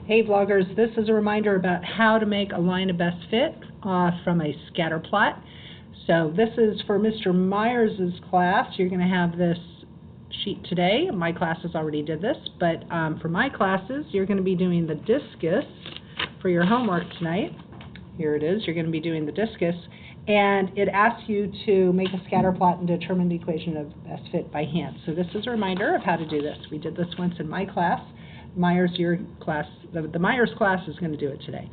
Hey vloggers, this is a reminder about how to make a line of best fit from a scatter plot. So this is for Mr. Myers' class. You're going to have this sheet today. My classes already did this, but for my classes, you're going to be doing the discus for your homework tonight. Here it is. You're going to be doing the discus, and it asks you to make a scatter plot and determine the equation of best fit by hand. So this is a reminder of how to do this. We did this once in my class. Myers, your class, the Myers class is going to do it today.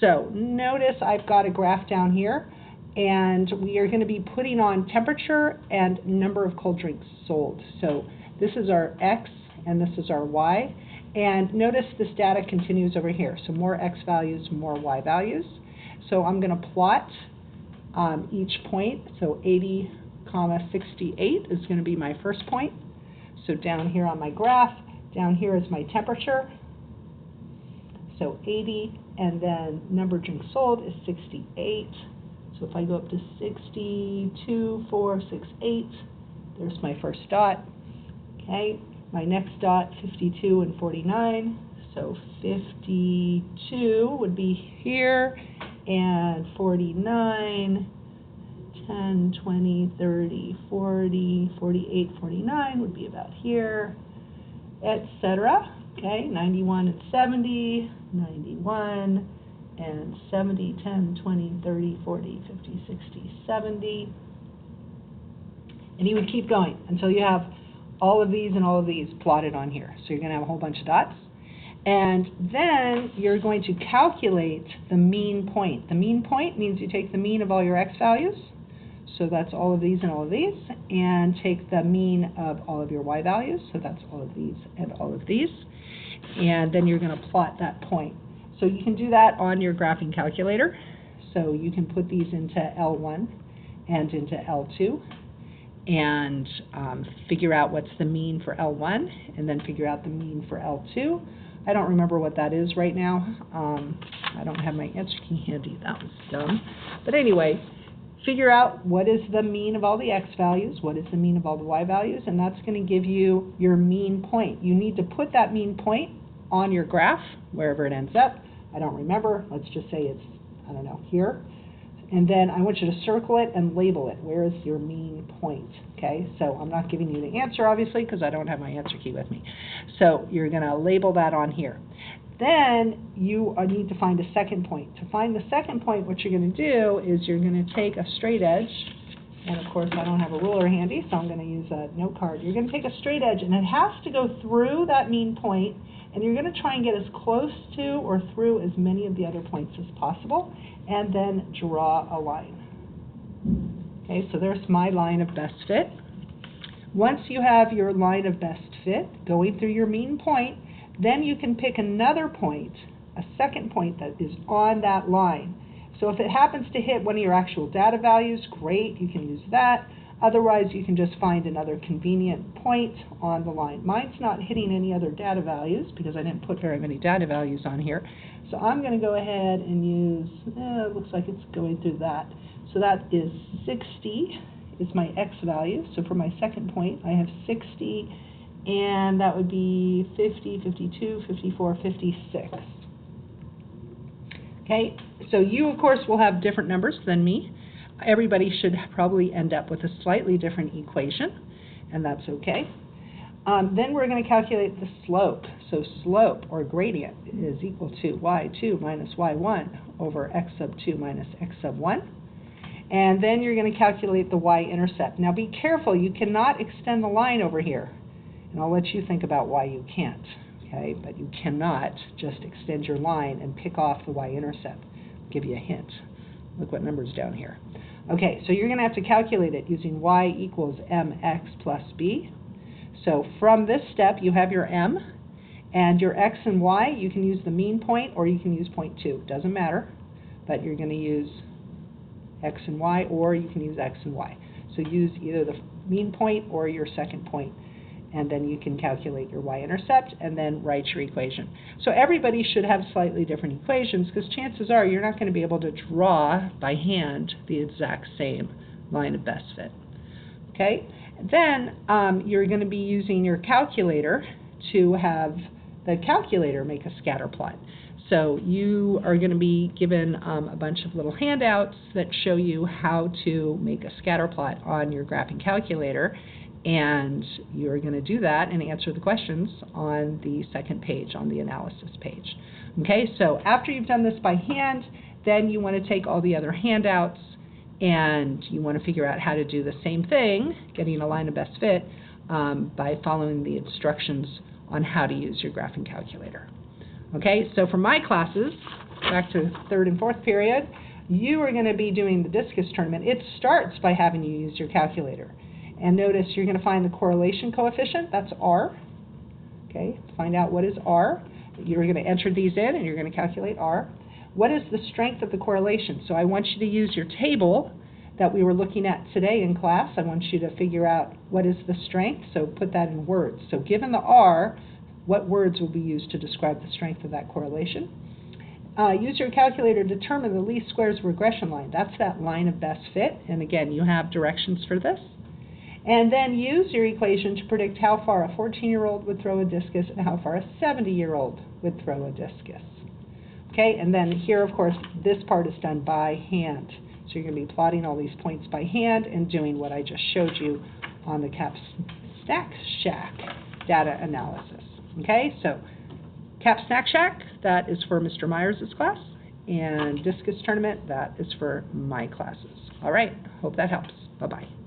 So notice I've got a graph down here, and we are going to be putting on temperature and number of cold drinks sold. So this is our X and this is our Y. And notice this data continues over here. So more X values, more Y values. So I'm going to plot each point. So 80, 68 is going to be my first point. So down here on my graph, down here is my temperature, so 80, and then number of drinks sold is 68. So if I go up to 62, 4, 6, 8, there's my first dot. Okay, my next dot, 52 and 49. So 52 would be here, and 49, 10, 20, 30, 40, 48, 49 would be about here, etc. Okay, 91 and 70, 91 and 70, 10, 20, 30, 40, 50, 60, 70. And you would keep going until you have all of these and all of these plotted on here. So you're going to have a whole bunch of dots. And then you're going to calculate the mean point. The mean point means you take the mean of all your X values. So that's all of these and all of these, and take the mean of all of your Y values, so that's all of these and all of these, and then you're going to plot that point. So you can do that on your graphing calculator. So you can put these into L1 and into L2 and figure out what's the mean for L1 and then figure out the mean for L2. I don't remember what that is right now. I don't have my answer key handy. That was dumb. But anyway, figure out what is the mean of all the X values, what is the mean of all the Y values, and that's going to give you your mean point. You need to put that mean point on your graph, wherever it ends up. I don't remember. Let's just say it's, I don't know, here. And then I want you to circle it and label it. Where is your mean point? Okay, so I'm not giving you the answer, obviously, because I don't have my answer key with me. So you're going to label that on here. Then you need to find a second point. To find the second point, what you're going to do is you're going to take a straight edge, and of course I don't have a ruler handy, so I'm going to use a note card. You're going to take a straight edge, and it has to go through that mean point, and you're going to try and get as close to or through as many of the other points as possible, and then draw a line. Okay, so there's my line of best fit. Once you have your line of best fit going through your mean point, then you can pick another point, a second point that is on that line. So if it happens to hit one of your actual data values, great, you can use that. Otherwise, you can just find another convenient point on the line. Mine's not hitting any other data values because I didn't put very many data values on here. So I'm going to go ahead and use, it looks like it's going through that. So that is 60 is my X value. So for my second point, I have 60. And that would be 50, 52, 54, 56. Okay, so you, of course, will have different numbers than me. Everybody should probably end up with a slightly different equation, and that's okay. Then we're going to calculate the slope. So slope, or gradient, is equal to y2 minus y1 over x sub 2 minus x sub 1. And then you're going to calculate the y-intercept. Now be careful, you cannot extend the line over here. And I'll let you think about why you can't, okay? But you cannot just extend your line and pick off the y-intercept. I'll give you a hint. Look what number's down here. Okay, so you're going to have to calculate it using y equals mx plus b. So from this step, you have your m, and your x and y, you can use the mean point or you can use 0.2. Doesn't matter, but you're going to use x and y, or you can use x and y. So use either the mean point or your second point, and then you can calculate your y-intercept and then write your equation. So everybody should have slightly different equations because chances are you're not going to be able to draw by hand the exact same line of best fit. Okay? Then you're going to be using your calculator to have the calculator make a scatter plot. So you are going to be given a bunch of little handouts that show you how to make a scatter plot on your graphing calculator, and you're going to do that and answer the questions on the second page, on the analysis page. Okay, so after you've done this by hand, then you want to take all the other handouts and you want to figure out how to do the same thing, getting a line of best fit, by following the instructions on how to use your graphing calculator. Okay, so for my classes, back to third and fourth period, you are going to be doing the discus tournament. It starts by having you use your calculator. And notice you're going to find the correlation coefficient, that's R. Okay, find out what is R. You're going to enter these in and you're going to calculate R. What is the strength of the correlation? So I want you to use your table that we were looking at today in class. I want you to figure out what is the strength, so put that in words. So given the R, what words will be used to describe the strength of that correlation? Use your calculator to determine the least squares regression line. That's that line of best fit. And again, you have directions for this. And then use your equation to predict how far a 14-year-old would throw a discus and how far a 70-year-old would throw a discus. Okay, and then here, of course, this part is done by hand. So you're going to be plotting all these points by hand and doing what I just showed you on the Cap Snack Shack data analysis. Okay, so Cap Snack Shack, that is for Mr. Myers' class, and Discus Tournament, that is for my classes. All right, hope that helps. Bye-bye.